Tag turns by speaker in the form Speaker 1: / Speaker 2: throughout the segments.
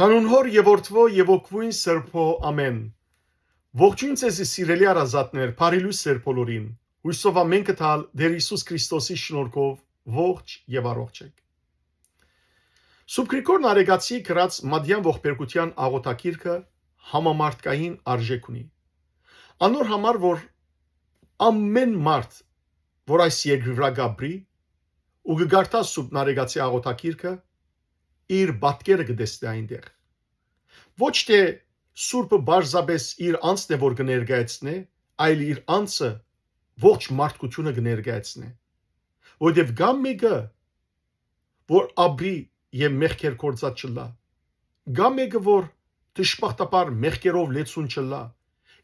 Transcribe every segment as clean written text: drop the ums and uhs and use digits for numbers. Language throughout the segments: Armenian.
Speaker 1: Հանուն հոր եւ որդվո եւ օգվույն սրբո ամեն։ Ողջույն ձեզ սիրելի արազատներ, բարի լույս ձեր բոլորին։ Հույսով ամեն կտալ Տեր Հիսուս Քրիստոսի շնորհքով ողջ եւ առողջ եք։ Սուրբ Գրիգոր Նարեգացի գրած Մադյան ողբերգության աղոթակիրքը համամարտկային արժեք ունի։ Անոր համար որ ամեն մարդ, որ այս երկրի վրա գաբրի ու գարտա Սուրբ Նարեգացի աղոթակիրքը իր պատկերը կտեսնի այնտեղ։ Ոչ թե Սուրբը բարձաբես իր անձն է որ կներկայացնի, այլ իր անձը ողջ մարդկությունը կներկայացնի։ Որտեվ գամ մեկը որ ապրի եւ մեղքեր կործած չլա, գամ մեկը որ դժբախտաբար մեղքերով լեցուն չլա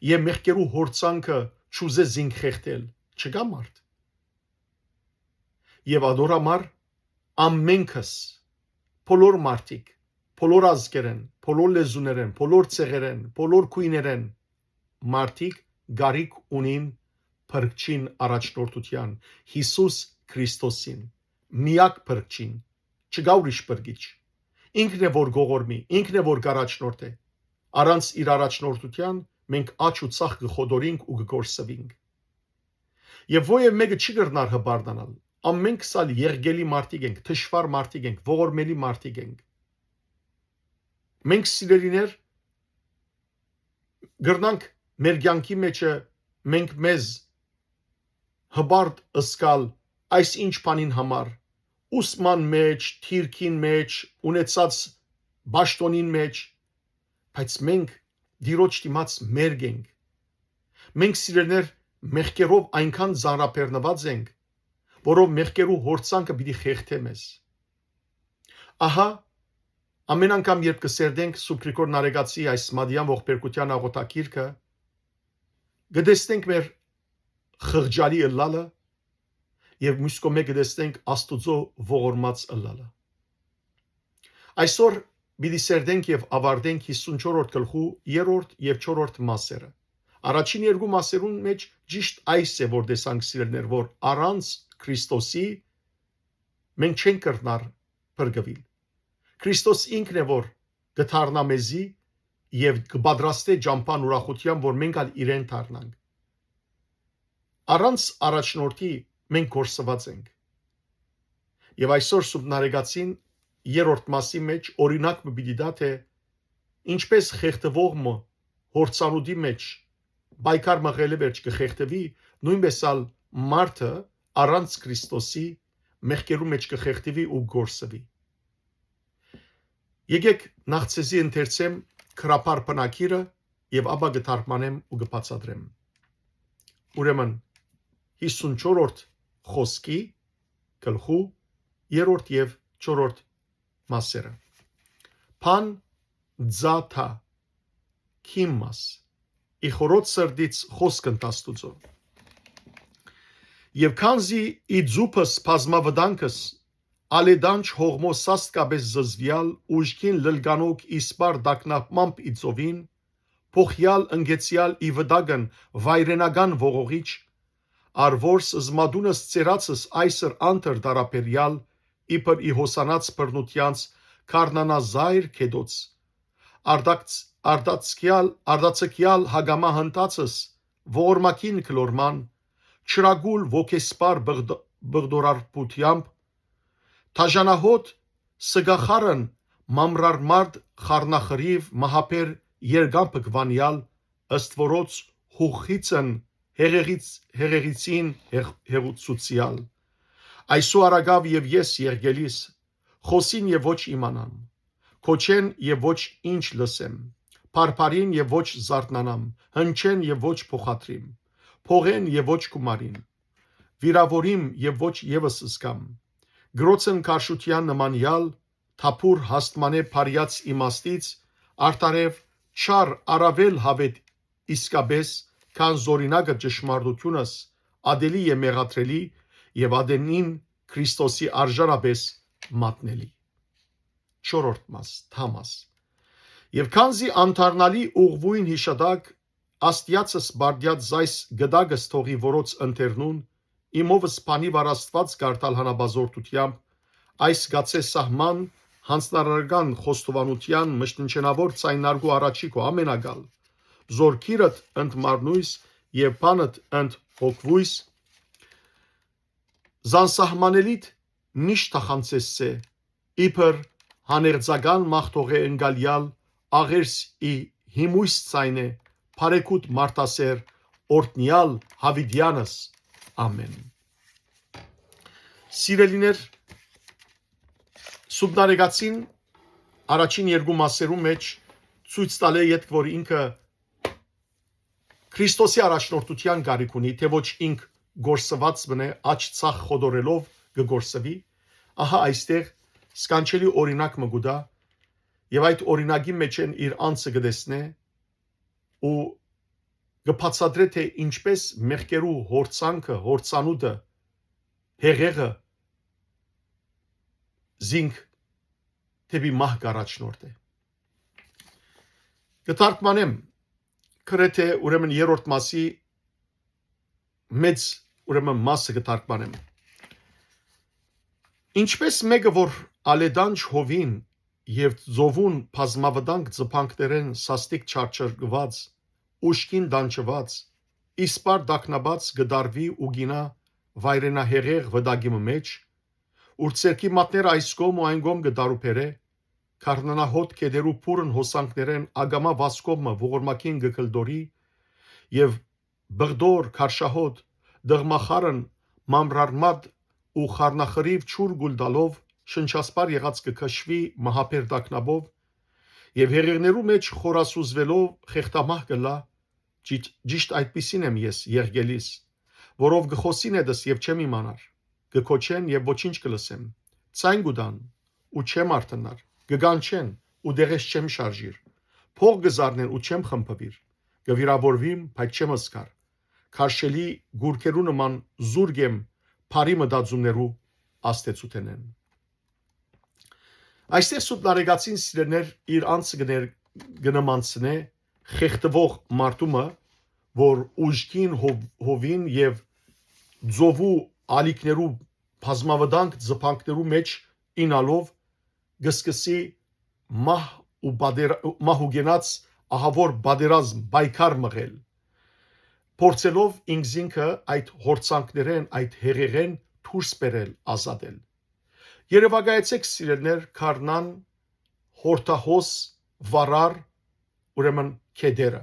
Speaker 1: եւ մեղքերու հորցանքը չուզե զինքխեղտել, չկա մարդ։ Եվ adorամար ամենքս բոլոր մարդիկ, բոլոր ազգերեն, բոլոր լեզուներեն, բոլոր ցեղերեն, բոլոր քույներեն մարդիկ գարիք ունին փրկչին առաջնորդության Հիսուս Քրիստոսին, միակ փրկչին, չկա ուրիշ փրկիչ։ Ինքն է որ գողորմի, ինքն է որ առաջնորդ է։ Առանց իր առաջնորդության մենք աչ ու ցախ կխոդորինք ու կգործվինք։ Եվ ովև մեկը չի կրնար հբարդանալ։ Ամենքս ալ երգելի մարդիկ ենք, թշվար մարդիկ ենք, ողորմելի մարդիկ ենք։ Մենք սիրելիներ գրնանք մեր կյանքի մեջը մենք մեզ հբարդ ըսկալ այս ինչ բանին համար, ուսման մեջ, թիրքին մեջ, ունեցած բաշտոնին մեջ, բայց մենք դիրոջ դիմաց մերգ ենք։ Մենք սիրելիներ մեղքերով այնքան զարապերնված ենք, որով մեղքերու հորցանքը պիտի խեղդե մեզ։ Ահա ամեն անգամ երբ կսերդենք Սուրբ Գրիգոր Նարեգացի այս Մադյան ողբերգության աղոթակիրքը, կտեսնենք մեր խղճալի ըլլալը եւ մյուս կողմը կտեսնենք Աստուծո ողորմած ըլլալը։ Այսօր պիտի սերդենք եւ ավարտենք 54-րդ գլխու 3-րդ եւ 4-րդ մասերը։ Առաջին երկու մասերուն մեջ ճիշտ այս է որ տեսանք սիրելիներ, որ առանց Քրիստոսի մենք չենք կրնար փրկվել։ Քրիստոս ինքն է որ գթարնա մեզի եւ կպատրաստե ճամփան ուրախության, որ մենք ալ իրեն դառնանք։ Առանց առաջնորդի մենք կորսված ենք։ Եվ այսօր Սուրբ Նարեգացին երրորդ մասի մեջ օրինակ պիտի դա թե ինչպես խեղդվողը հորցանուդի մեջ բայկար մղելի վերջ կխեղդվի, նույնպես ալ մարդը առանց Քրիստոսի մեղքերու մեջ կխեղդվի ու գործվի։ Եկեք նախցեզի ընթերցեմ քրապար բնակիրը եւ ապա կթարգմանեմ ու կբացատրեմ։ Ուրեմն 54-րդ խոսքի գլխու 3-րդ եւ 4-րդ մասերը։ Փան ձաթա քիմաս իխորոց սրդից խոսքն տաստուծո։ Եվ քանզի իձուփս բազմավդանքս ալեդանչ հողմո սաստկաբես զզվյալ ուժքին լլգանոք իսպար դակնապմամբ իծովին փոխյալ ընգեցյալ իվդագն վայրենական ողողիչ արվորս զմադունս ծերացս այսր անտր դարապերյալ իբր իհոսանած բռնությանց քարնանազայր քեդոց արդացքյալ հագամա հնտացս ողորմակին կլորման չրագուլ ոգեսպար բղդորարբությամբ թաժանահոտ սգախարն մամրարմարդ խառնախրիվ մահապեր երգամփ գվանյալ ըստ որոց հուխիցն հեղեղիցին հեղուցուցյալ այսու արագավ եւ ես երգելիս խոսին եւ ոչ իմանամ քոչեն եւ ոչ ինչ լսեմ փարփարին եւ ոչ զարթնանամ հնչեն եւ ոչ փոխադրիմ փողեն եւ ոչ կումարին վիրավորիմ եւ ոչ եւս զգամ գրոցն քաշության նմանյալ թափուր հաստմանե փարյաց իմաստից արտարև չար արավել հավետ իսկաբես քան զորինակը ճշմարտությունս ադելի է մեղատրելի եւ ադենին Քրիստոսի արժանաբես մատնելի 4-րդ մաս թամաս եւ քանզի անթարնալի ուղվույն հիշադակ աստիածս բարդյաց զայս գդագս թողի որոց ընթերնուն իմովս բանի վարաստված գարտալ հանաբազորտությամբ այս գացե սահման հանցնարարական խոստովանության մշտնչենավոր ցայնարգու առաջիկո ամենագալ զորքիրդ ընդ մարնույս եւ բանդ ընդ հոգվույս զանսահմանելիտ միշտ թախանցեսե իբր հաներձական մախտողե ընկալյալ աղերս ի հիմույս ցայնե բարեկուտ մարտասեր օրտնյալ հավիդյանս ամեն Սիրելիներ Սուբնարեգացին առաջին երկու մասերում մեջ ցույց տալ է յետք որ ինքը Քրիստոսի առաջնորդության գարիք ունի թե ոչ ինք գործված մնե աչ ցախ խոդորելով կգործվի ահա այստեղ սկանչելի օրինակ մգուտա եւ այդ օրինակի մեջ են իր անձը գտեսնե ու կբացատրե թե ինչպես մեղքերու հորցանքը հորցանուտը հեղեղը զինք թեպի մահ կառաջնորդ է կթարգմանեմ քրեթե ուրեմն երրորդ մասի մեծ ուրեմն մասը կթարգմանեմ ինչպես մեկը որ ալեդանջ հովին եւ ծովուն բազմավտանգ ծփանքներեն սաստիկ չարչրված ուշքին դանչված իսպար դակնաբաց գդարվի ու գինա վայրենահեղեղ վդագի մեջ Ուրցերքի մատները այս կողմ ու այն կողմ կդարուփերը քարնանահոտ կեդերու փուրն հոսանքներեն ագամա վասկոմը ողորմակին գկլդորի եւ բղդոր քարշահոտ դղմախարն մամրարմատ ու խառնախրիվ ճուր գուլդալով շնչասպար եղած կքշվի մահապեր դակնաբով եւ հերեղներու մեջ խորասուզվելով խեղտամահ կլա ճիշտ այդպիսին եմ ես եղգելիս որով գխոսին էդս եւ չեմ իմանար Գկոչեն եւ ոչինչ կլսեմ ցայն գուդան ու չեմ արթնար գգանչեն ու դեղես չեմ շարժիր փող գզարնեն ու չեմ խմփվիր գվիրավորվիմ բայց չեմ ասկար քարշելի գուրքերու նման զուրգեմ բարի մտածումներու աստեցութենեն այստեղ սուբնարեգացին սիրներ իր անձը գնամանցնե խեղտվող մարդումը որ ուժքին հովին եւ ծովու ալիքներու բազմավտանգ զփանքներու մեջ ինալով գսկսի մահ ու գենաց ահավոր բادرազմ բայկար մղել փորձելով ինքզինքը այդ հորցանքներեն այդ հեղեղեն դուրս բերել ազատել Երևակայեցեք սիրելներ քարնան հորտահոս վարար ուրեմն քեդերը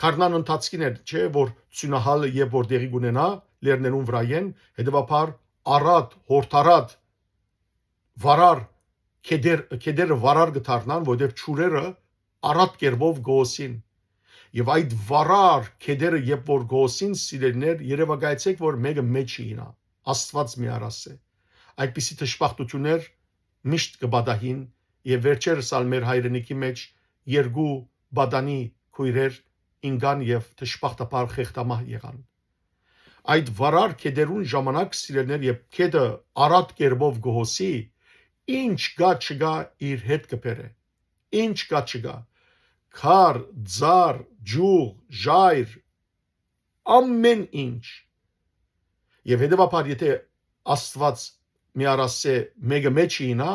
Speaker 1: քարնան ընթացքին էր չէ որ ցունահալը եւ որ դեղի գունենա լերներուն վրայեն հետեւաբար արատ հորտարատ վարար քեդերը վարար գթարնան որտեղ ճուրերը արատ կերպով գոսին եւ այդ վարար քեդերը երբ որ գոսին սիրելներ երևակայեցեք որ մեկը մեջի ինա աստված մի արասե այդպիսի թշպախտություններ միշտ կբադահին եւ վերջերս ալ մեր հայրենիքի մեջ երկու բադանի քույրեր ինգան եւ թշպախտապար խեղտամահ եղան Այդ վարար քեդերուն ժամանակ սիրելներ եւ քեդը արատ կերպով գոհոսի ինչ գա չգա իր հետ կբերե ինչ գա չգա քար ձար ջուղ ժայր ամեն ինչ եւ հետեւաբար եթե աստված մի արասե մեկը մեջի ինա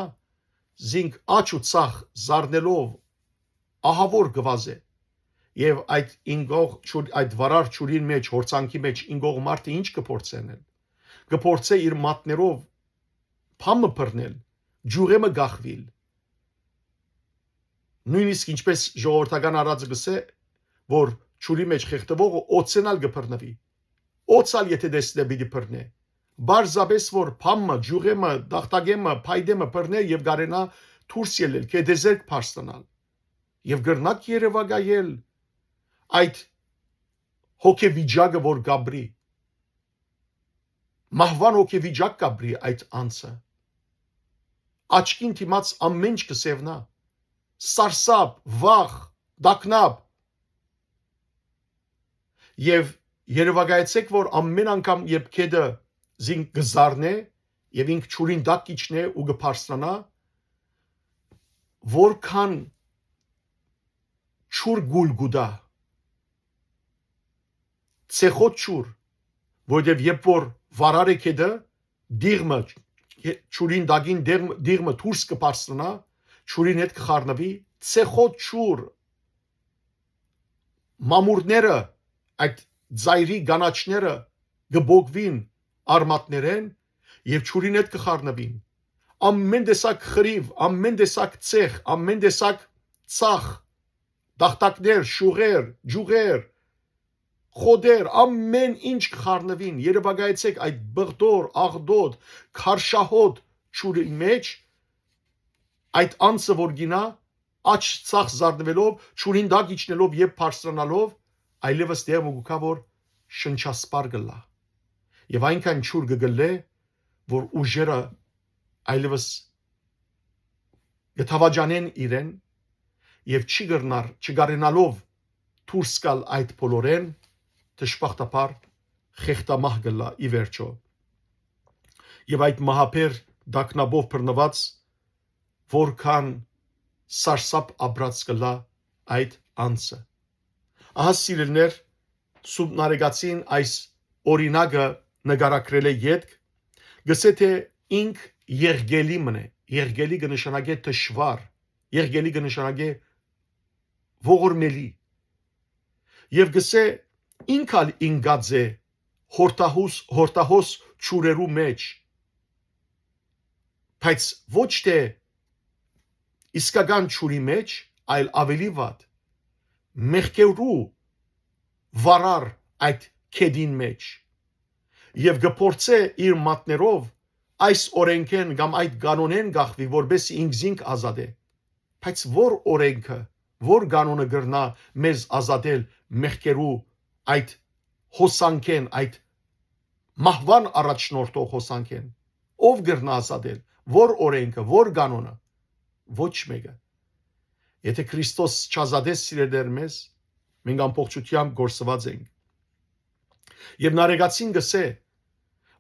Speaker 1: զինք աչ ու ցախ զարնելով ահավոր գվազե Եվ այդ ինգող այդ վարար ճուրին մեջ հորցանքի մեջ ինգող մարդը ինչ կփորձենել կփորձե իր մատներով փամը բռնել ջուղեմը գախվիլ նույնիսկ ինչպես ժողովրդական արածը գսե որ ճուրի մեջ խեղտվողը օծենալ կբռնվի օծալ եթե դեսնե պիտի բռնե բարձաբես որ փամը ջուղեմը դախտագեմը փայդեմը բռնե եւ գարենա դուրս ելել կեդեզերք փաստանալ եւ գրնակ երևակայել այդ հոգեվիճակը որ գաբրի մահվան հոգեվիճակ գաբրի այդ անձը աչքին դիմաց ամեն ինչ կսևնա սարսափ վախ դակնապ եւ երևակայեցեք որ ամեն անգամ երբ քեդը զինք գզարնե եւ ինք ճուրին դակիչնե ու գփարստանա որքան ճուր գուլգուդա ցեխոտ ճուր որտեվ երբ որ վարարը քեդը դիղմը ճուրին դագին դիրմը դուրս կբարձրանա, ճուրին հետ կխառնվի, ցեխոտ ճուր մամուրները այդ ծայրի գանաչները գբոգվին արմատներեն եւ ճուրին հետ կխառնվին։ Ամեն տեսակ խրիվ, ամեն տեսակ ցեխ, ամեն տեսակ ցախ, դախտակներ, շուղեր, ջուղեր, խոդեր, ամեն ինչ կխառնվին։ Երևակայեցեք այդ բղդոր, աղդոտ, քարշահոտ ճուրի մեջ այդ անձը որ գինա աչ ցախ զարդվելով, ճուրին դակ իջնելով եւ բարձրանալով, այլևս դեր մուգուկա որ շնչասպար գլա։ Եվ այնքան ճուր գգլե, որ ուժերը այլևս գտավաջանեն իրեն եւ չի գրնար, չգարենալով դուրս գալ այդ բոլորեն, դժբախտաբար խեղտամահ գլա ի վերջո։ Եվ այդ մահապեր դակնաբով բռնված որքան սարսափ ապրած գլա այդ անձը։ Ահա սիրելներ, Սուրբ Նարեկացին այս օրինակը նկարագրել է յետք, գսե թե ինք երգելի մնե, երգելի կնշանակե դժվար, երգելի կնշանակե ողորմելի, եւ գսե ինքալ ինգած է հորտահոս ճուրերու մեջ, բայց ոչ թե իսկական ճուրի մեջ, այլ ավելի վատ մեղքերու վարար այդ քեդին մեջ եւ գփորձե իր մատներով այս օրենքեն կամ այդ կանոնեն գախվի որբեսի ինքզինք ազատե, բայց որ օրենքը, որ կանոնը գրնա մեզ ազատել մեղքերու այդ հոսանքեն, այդ մահվան առաջնորդող հոսանքեն, ով գրնա ազատել, որ օրենքը, որ կանոնը, ոչ մեկը։ Եթե Քրիստոս չազատես սիրելիներ մեզ, մենք ամբողջությամբ գործված ենք։ Եվ Նարեկացին գսե,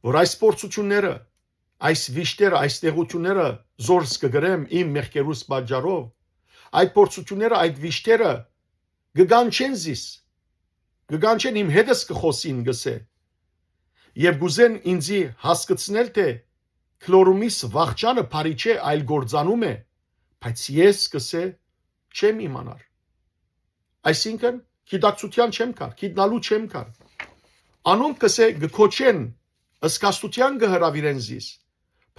Speaker 1: որ այս փորձությունները, այս վիշտերը, այս տեղությունները զորս կգրեմ իմ մեղքերուս պատճառով, այդ փորձությունները, այդ վիշտերը գգանչեն զիս, գգանչեն իմ հետս կխոսին գսե, եւ գուզեն ինձի հասկացնել թե քլորումիս վախճանը բարի չէ, այլ գործանում է, բայց ես գսե չեմ իմանար։ Այսինքն գիտակցության չեմ կար, գիտնալու չեմ կար։ Անոնք գսե գքոչեն, ըսկաստության գհրավիրեն զիս,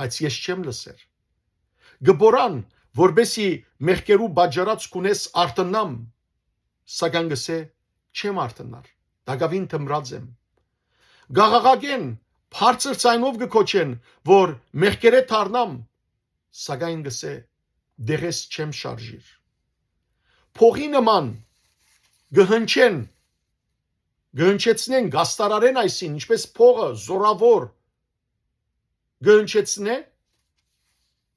Speaker 1: բայց ես չեմ լսեր։ Գբորան, որբեսի մեղքերու բաժարած կունես արտնամ, սակայն գսե չեմ արտնար, դագավին թմրած եմ։ Գաղաղագեն, բարձր ցայնով գքոչեն, որ մեղքերը թարնամ, սակայն գսե դեղես չեմ շարժիր։ Փողի նման գհնչեն, գհնչեցնեն, գաստարարեն այսին, ինչպես փողը զորավոր գհնչեցնե,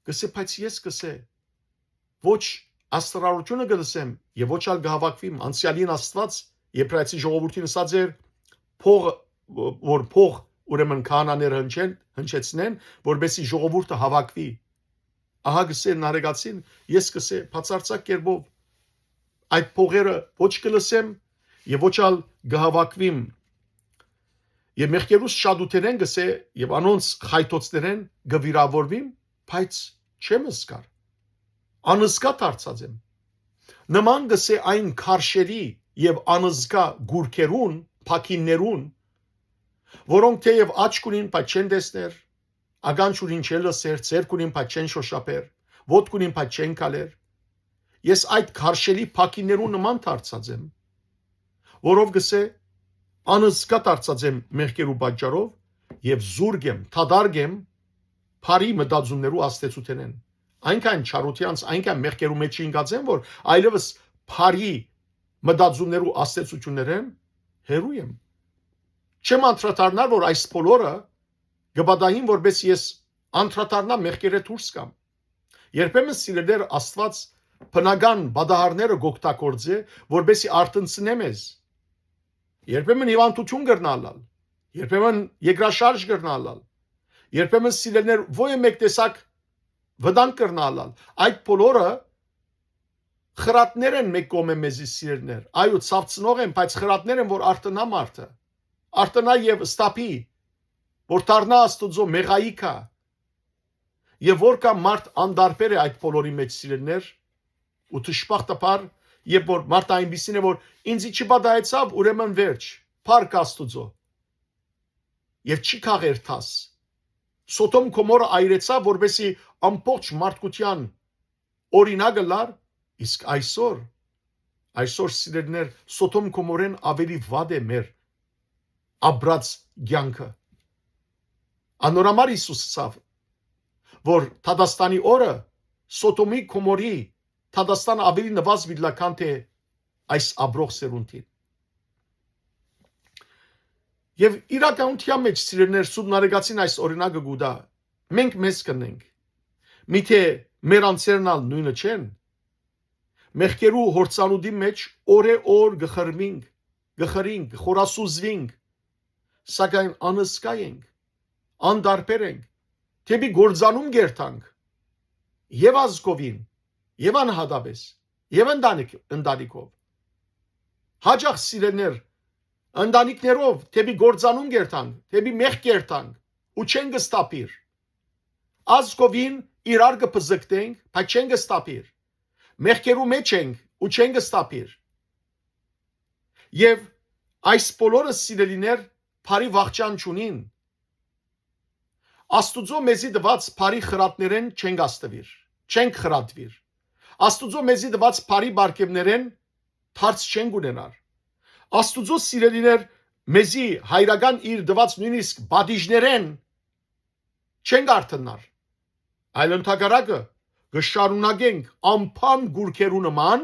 Speaker 1: գսե, բայց ես գսե, ոչ աստարարությունը գլսեմ եւ ոչ ալ գհավաքվիմ, անցյալին Աստված Եբրայեցի ժողովրդին ասած էր, որ փող ուրեմն քահանաները հնչեցնեն, որբեսի ժողովուրդը հավաքվի։ Ահա գսե Նարեկացին, ես գսե բացարձակ կերպով այդ փողերը ոչ կլսեմ եւ ոչ ալ գհավաքվիմ։ Եվ մեղքերուս շադութերեն գսե եւ անոնց խայտոցներեն գվիրավորվիմ, բայց չեմ զգար։ Անզգա դարձած եմ։ Նման գսե այն քարշերի եւ անզգա գուրքերուն, փակիններուն, որոնք թեև աչք ունին, բայց չեն տեսներ, ագանչուրին չեն լսեր, ցերկ ունին, բայց չեն շոշափեր, ոտք ունին, բայց չեն կալեր։ Ես այդ քարշելի փակիններուն նման դարձած եմ, որով գսե անզգա դարձած եմ մեղքերու պատճառով եւ զուրգ եմ, թադարգ եմ բարի մտածումներու աստեցութենեն։ Այնքան չարությանց, այնքան մեղքերու մեջ ինգած եմ, որ այլևս բարի մտածումներու աստեցություններեն հերու եմ։ Չեմ անդրադառնալ, որ այս բոլորը գբադային որպես ես անդրադառնամ մեղքերը դուրս կամ։ Երբեմն սիրելիներ Աստված բնական բադահարները գոկտակորձե, որբեսի արտնցնե մեզ։ Երբեմն հիվանդություն գրնալալ, երբեմն երկրաշարժ գրնալալ, երբեմն սիրելիներ ո՞յ մեկ տեսակ վտանգ գրնալալ։ Այդ բոլորը խրատներ են մեկ կողմը մեզի սիրելիներ։ Այո, ցավցնող են, բայց խրատներ են, որ արտնա մարդը։ Արտնա եւ ստապի, որ դառնա Աստուծո մեղայիկա, եւ որքան մարդ անդարբեր է այդ բոլորի մեջ սիրելիներ ու դժբախտաբար երբ որ մարդը այնպեսին է որ ինձ չբադայեցավ ուրեմն վերջ փառք Աստուծո եւ չի քաղերթաս Սոդոմ Գոմորը այրեցավ որբեսի ամբողջ մարդկության օրինակը լար իսկ այսօր սիրելիներ Սոդոմ Գոմորեն ավելի վատ է մեր ապրած կյանքը անորամար Հիսուս ասավ որ Թադաստանի օրը Սոդոմի Գոմորի Թադաստանը ավելի նվազ վիդլական թե այս ապրող սերունդին եւ իրականության մեջ սիրելիներ սուբնարեգացին այս օրինակը գուտա մենք մեզ կնենք միթե մեր անձերնալ նույնը չեն մեղքերու հորցանուդի մեջ օր գխրինք խորասուզվինք սակայն անսկա ենք անդարբեր ենք թեպի գործանում գերտանք եւ ազգովին եւ անհադաբես եւ ընտանիքով հաջող սիրելիներ ընտանիքներով թեպի գործանում գերտանք թեպի մեղ գերտանք ու չեն գստապիր ազգովին իրար կփզկտենք բայց չեն գստապիր մեղքերու մեջ ենք ու չեն գստապիր եւ այս բոլորը սիրելիներ բարի վախճան չունին Աստուծո մեզի դված բարի խրատներեն չենք աստվիր չենք խրատվիր Աստուծո մեզի դված բարի բարգևներեն թարց չենք ունենար Աստուծո սիրելիներ մեզի հայրական իր դված նույնիսկ բադիժներեն չենք արթնար այլ ընդհակառակը գշարունակենք անփան գուրքերու նման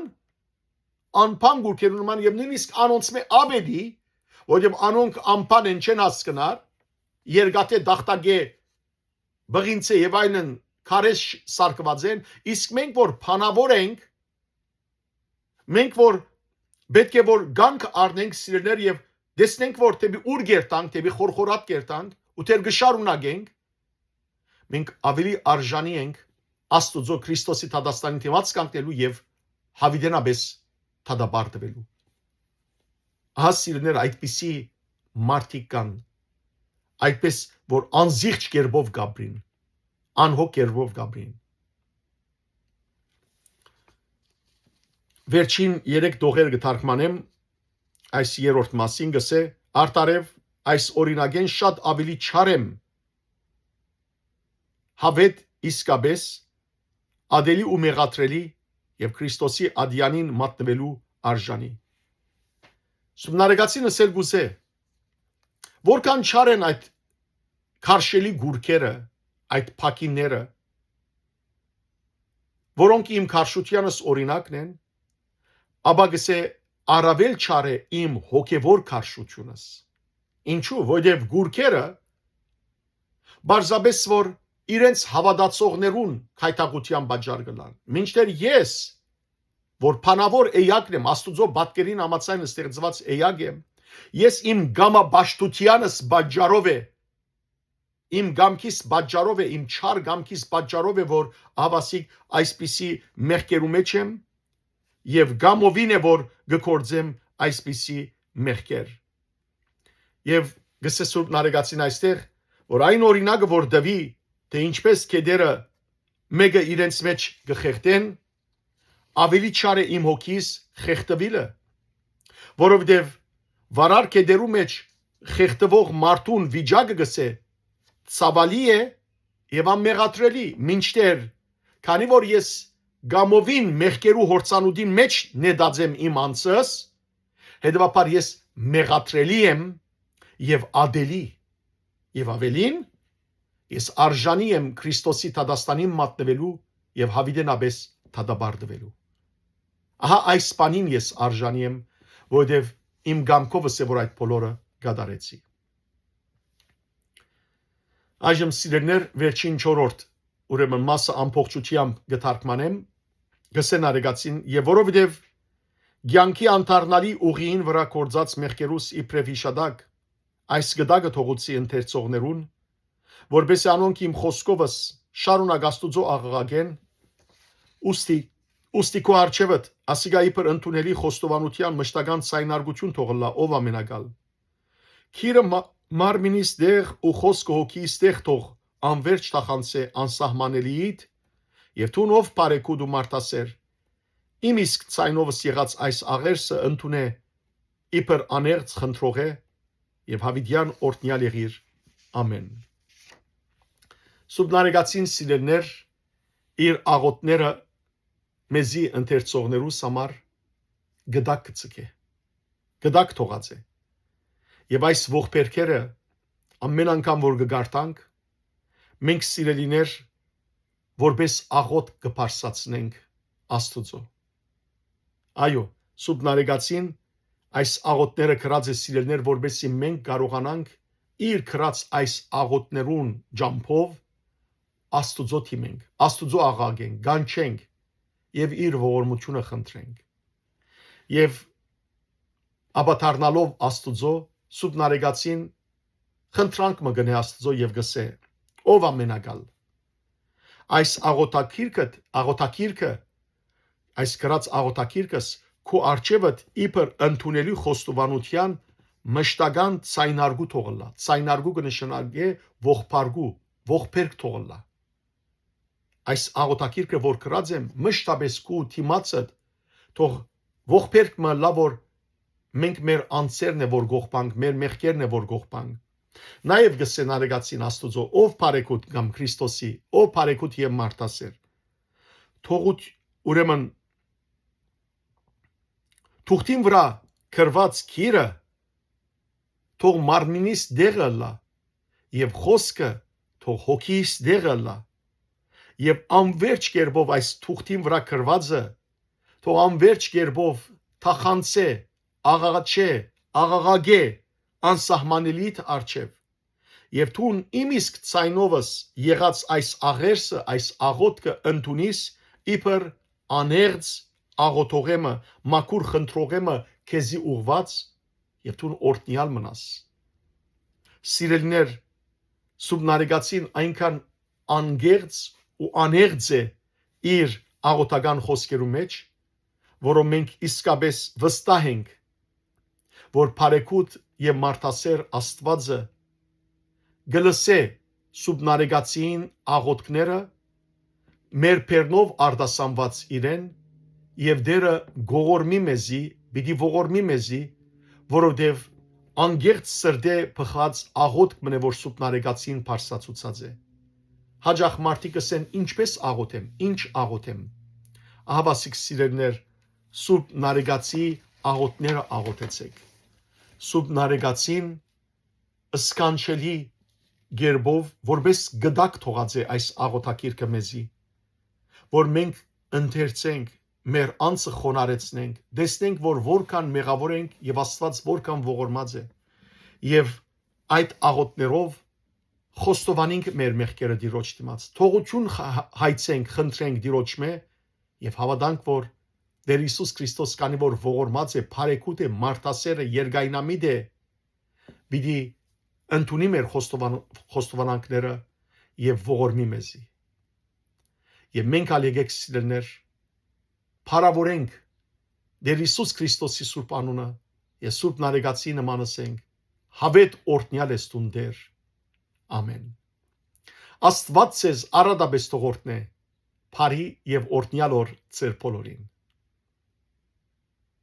Speaker 1: եւ նույնիսկ անոնց մե աբեդի որովհետեւ անոնք անփան են չեն հասկնար երգատե դախտագե բղինցե եւ այլն քարեշ սարկված են իսկ մենք որ փանավոր ենք մենք որ պետք է որ գանք առնենք սիրելիներ եւ դեսնենք որ թեպի ուր գերտանք թեպի խորխորատ գերտանք ու թեր գշարունակենք մենք ավելի արժանի ենք Աստուծո Քրիստոսի Թադաստանի թեված կանգնելու եւ հավիտենաբես թադաբարտվելու ահա սիրելիներ այդպիսի մարդիկ կան այդպես որ անզիղջ կերպով գաբրին անհոգ կերպով գաբրին վերջին 3 դողեր կթարգմանեմ այս երրորդ մասին գսե արտարև այս օրինագեն շատ ավելի չարեմ հավետ իսկաբես ադելի ու մեղատրելի եւ Քրիստոսի ադյանին մատնվելու արժանի Սումնարեգացին ասել գուզե որքան չար են այդ քարշելի գուրքերը այդ փակինները որոնք իմ քարշությանս օրինակն են ապա գսե առավել չար է իմ հոգևոր քարշությունս ինչու որովհետև գուրքերը բարձաբես որ իրենց հավատացողներուն քայթակության պատճառ կլան մինչդեռ ես որ փանավոր էյակն եմ Աստուծո բատկերին համաձայն ստեղծված էյակ եմ ես իմ գամաբաշտությանս պատճառով է իմ գամքիս պատճառով է իմ չար գամքիս պատճառով է որ ավասիկ այսպիսի մեղքերու մեջ եմ եւ գամովին է որ գործեմ այսպիսի մեղքեր եւ գսե Սուրբ Նարեգացին այստեղ որ այն օրինակը որ դվի թե ինչպես կեդերը մեկը իրենց մեջ գխեղտեն ավելի չար է իմ հոգիս խեղտվելը որովհետեւ վարար կեդերու մեջ խեղտվող մարդուն վիճակը գսե ցավալի է եւ անմեղատրելի մինչդեռ քանի որ ես գամովին մեղքերու հորցանուդին մեջ նետածեմ իմ անձս հետեւաբար ես մեղատրելի եմ եւ ադելի եւ ավելին ես արժանի եմ Քրիստոսի Թադաստանին մատնվելու եւ հավիտենաբես թադաբարտվելու ահա այս բանին ես արժանի եմ որովհետեւ իմ գամքովս է որ այդ բոլորը գադարեցի այժմ սիրելիներ վերջին 4-րդ ուրեմն մասը ամբողջությամբ գթարգմանեմ գսեն արեգացին եւ որովհետեւ ցանկի անտառնալի ուղիին վրա կորցած մեղքերուս իբրև հիշադակ այս գդակը թողուցի ընթերցողներուն որբեսի անոնք իմ խոսքովս շարունակ Աստուծո աղաղակեն ուստի քո արչեվդ ասիգա իբր ընդունելի խոստովանության մշտական ցայնարգություն թողլա ով ամենակալ քիրը մարմինիս դեղ ու խոսքը հոգիս դեղ թող անverջ թախանցե անսահմանելիիդ եւ թուն ով բարեկուդ ու մարդասեր իմ իսկ ցայնովս եղած այս աղերսը ընդունե իբր աներց խնդրող է եւ հավիդյան օրտնյալ եղիր ամեն Սուբնարեգացին սիրելներ իր աղոտները մեզի ընթերցողներուս համար գդակ կցկե գդակ թողած է եւ այս ողբերքերը ամեն անգամ որ գարտանք մենք սիրելիներ որպես աղոտ կփարսացնենք Աստուծո այո Սուբնարեգացին այս աղոտները գրած է սիրելներ որպեսզի մենք կարողանանք իր գրած այս աղոտներուն ջամփով Աստուծո թիմենք Աստուծո աղաղենք գանչենք եւ իր ողորմությունը խնդրենք եւ աբաթարնալով Աստուծո Սուբնարեգացին խնդրանք մը գնե Աստուծո եւ գսե ով ամենագալ այս աղոտակիրքը այս գրած աղոտակիրքս քո արչեվդ իբր ընդունելի խոստովանության մշտական ցայնարգու թողլա ցայնարգու կնշանակե ողբերք թողլա այս աղոտակիրքը որ գրած եմ մշտապես քո թիմացը թող ողբերք մը լավ որ մենք մեր անձերն է որ գողբանք մեր մեղքերն է որ գողբանք նաև գսենարեգացին Աստուծո ով բարեկուտ կամ Քրիստոսի ով բարեկուտ եւ մարդասեր թողուտ ուրեմն թուղթին վրա գրված քիրը թող մարմինիս դեղը լա եւ խոսքը թող հոգիս դեղը լա եւ անverջ կերպով այս թուղթին վրա գրվածը թող անverջ կերպով թախանցե աղաղագե անսահմանելիդ արչև եւ թուն իմ իսկ ցայնովս եղած այս աղերսը այս աղոտքը ընդունիս իբր աներց աղոթողեմը մաքուր խնդրողեմը քեզի ուղված եւ թուն օրտնյալ մնաս սիրելիներ Սուբնարեգացին այնքան անգերց ու աներձ է իր աղոտական խոսքերու մեջ որով մենք իսկապես վստահ ենք որ բարեկուտ եւ մարդասեր Աստվածը գլսե Սուբնարեգացին աղոտքները մեր բեռնով արդասանված իրեն եւ դերը գողորմի մեզի պիտի ողորմի մեզի որովհետեւ անգերց սրդե փխած աղոտք մնե որ Սուբնարեգացին բարձրացուցած է հաջախ մարդիկ ասեն ինչպես աղոթեմ ինչ աղոթեմ ահավասիկ սիրելներ Սուբնարեգացի աղոտները աղոթեցեք Սուբնարեգացին սկանչելի գերբով որպես գդակ թողած է այս աղոթակիրքը մեզի որ մենք ընթերցենք մեր անձը խոնարեցնենք տեսնենք որ որքան մեղավոր ենք եւ Աստված որքան ողորմած է եւ այդ աղոտներով խոստովանենք մեր մեղքերը Տիրոջ դիմաց թողություն հայցենք խնդրենք Տիրոջմե եւ հավատանք որ Տեր Հիսուս Քրիստոս կանի որ ողորմած է բարեկուտ է մարդասեր է երգայնամիտ է պիտի ընդունի մեր խոստովանանքները եւ ողորմի մեզի եւ մենք ալ եկեք սիրելներ փառավորենք Տեր Հիսուս Քրիստոսի սուրբ անունը եւ Սուբնարեգացի նմանսենք հավետ օրտնյալ ես տուն Տեր ամեն Աստված ձեզ առադաբես թողորտնե բարի եւ օրտնյալ օր ձեր բոլորին